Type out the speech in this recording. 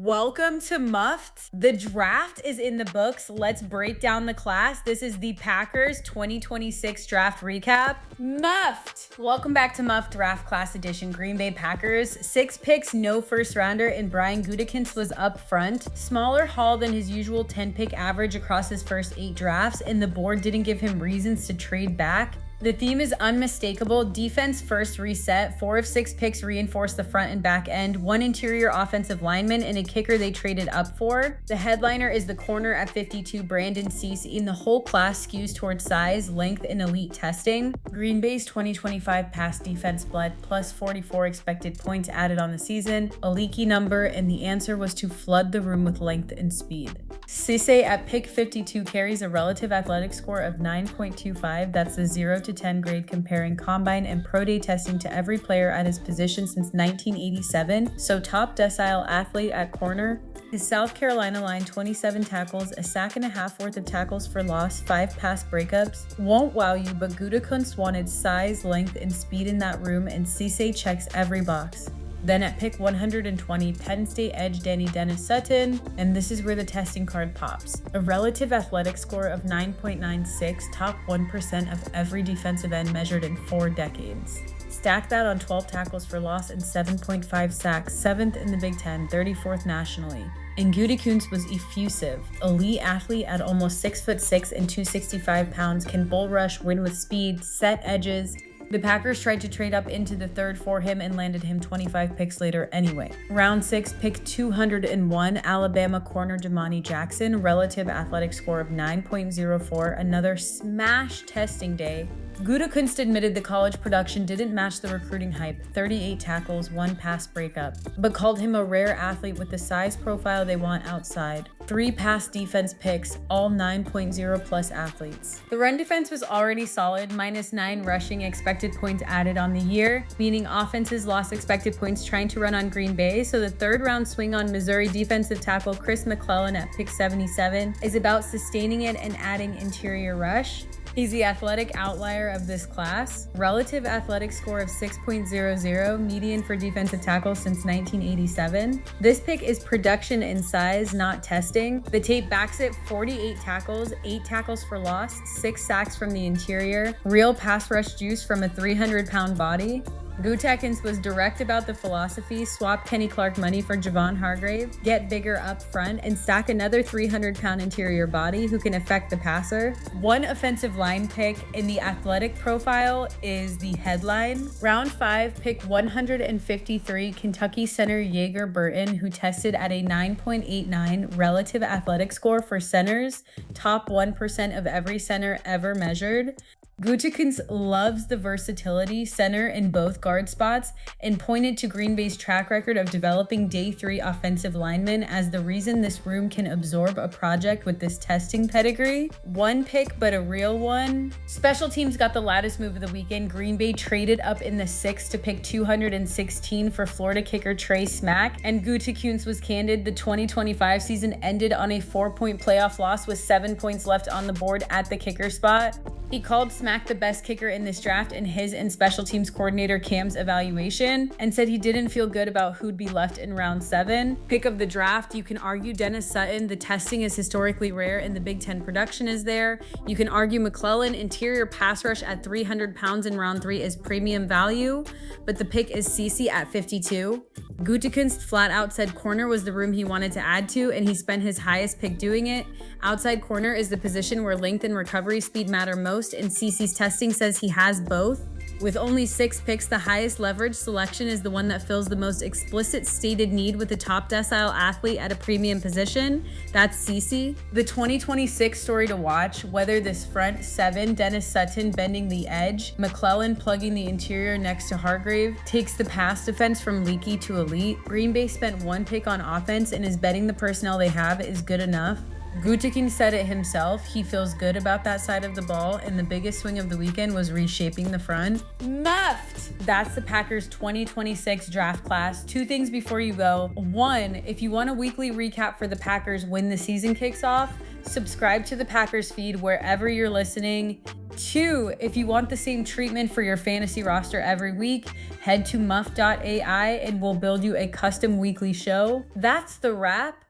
Welcome to Muffed. The draft is in the books. Let's break down the class. This is the Packers 2026 draft recap. Muffed. Welcome back to Muffed Draft Class Edition. Green Bay Packers. 6 picks, no first rounder, and Brian Gutekunst was up front. Smaller haul than his usual 10-pick average across his first 8 drafts, and the board didn't give him reasons to trade back. The theme is unmistakable. Defense first reset. 4 of 6 picks reinforce the front and back end. 1 interior offensive lineman and a kicker they traded up for. The headliner is the corner at 52, Brandon Cece. And the whole class skews towards size, length, and elite testing. Green Bay's 2025 pass defense bled plus 44 expected points added on the season. A leaky number, and the answer was to flood the room with length and speed. Cisse at pick 52 carries a relative athletic score of 9.25. That's the 0 to 10 grade comparing combine and pro day testing to every player at his position since 1987. So top decile athlete at corner. His South Carolina line, 27 tackles, a sack and a half worth of tackles for loss, 5 pass breakups. Won't wow you, but Gutekunst wanted size, length, and speed in that room, and Cisse checks every box. Then at pick 120, Penn State edge Danny Dennis Sutton, and this is where the testing card pops. A relative athletic score of 9.96, top 1% of every defensive end measured in 4 decades. Stack that on 12 tackles for loss and 7.5 sacks, 7th in the Big Ten, 34th nationally. And Gutekunst was effusive. Elite athlete at almost 6'6" and 265 pounds, can bull rush, win with speed, set edges. The Packers tried to trade up into the third for him and landed him 25 picks later anyway. Round 6, pick 201, Alabama corner Damani Jackson, relative athletic score of 9.04, another smash testing day. Gutekunst admitted the college production didn't match the recruiting hype, 38 tackles, 1 pass breakup, but called him a rare athlete with the size profile they want outside. 3 pass defense picks, all 9.0 plus athletes. The run defense was already solid, -9 rushing expected points added on the year, meaning offenses lost expected points trying to run on Green Bay, so the third round swing on Missouri defensive tackle Chris McClellan at pick 77 is about sustaining it and adding interior rush. He's the athletic outlier of this class. Relative athletic score of 6.00, median for defensive tackles since 1987. This pick is production in size, not testing. The tape backs it: 48 tackles, 8 tackles for loss, 6 sacks from the interior, real pass rush juice from a 300-pound body. Gutekunst was direct about the philosophy: swap Kenny Clark money for Javon Hargrave, get bigger up front, and stack another 300-pound interior body who can affect the passer. 1 offensive line pick in the athletic profile is the headline. Round 5, pick 153, Kentucky center Jaeger Burton, who tested at a 9.89 relative athletic score for centers, top 1% of every center ever measured. Gutekunst loves the versatility center in both guard spots and pointed to Green Bay's track record of developing day 3 offensive linemen as the reason this room can absorb a project with this testing pedigree. 1 pick, but a real one. Special teams got the latest move of the weekend. Green Bay traded up in the 6th to pick 216 for Florida kicker Trey Smack, and Gutekunst was candid. The 2025 season ended on a 4-point playoff loss with 7 points left on the board at the kicker spot. He called Smack the best kicker in this draft in his and special teams coordinator Cam's evaluation, and said he didn't feel good about who'd be left in round 7. Pick of the draft, you can argue Dennis Sutton. The testing is historically rare and the Big Ten production is there. You can argue McClellan, interior pass rush at 300 pounds in round 3 is premium value, but the pick is Cece at 52. Gutekunst flat out said corner was the room he wanted to add to, and he spent his highest pick doing it. Outside corner is the position where length and recovery speed matter most, and Cece's testing says he has both. With only 6 picks, the highest leverage selection is the one that fills the most explicit stated need with a top decile athlete at a premium position. That's Cece. The 2026 story to watch: whether this front 7, Dennis Sutton bending the edge, McClellan plugging the interior next to Hargrave, takes the pass defense from leaky to elite. Green Bay spent 1 pick on offense and is betting the personnel they have is good enough. Gutekunst said it himself. He feels good about that side of the ball, and the biggest swing of the weekend was reshaping the front. Muffed! That's the Packers 2026 draft class. 2 things before you go. 1, if you want a weekly recap for the Packers when the season kicks off, subscribe to the Packers feed wherever you're listening. 2, if you want the same treatment for your fantasy roster every week, head to muff.ai and we'll build you a custom weekly show. That's the wrap.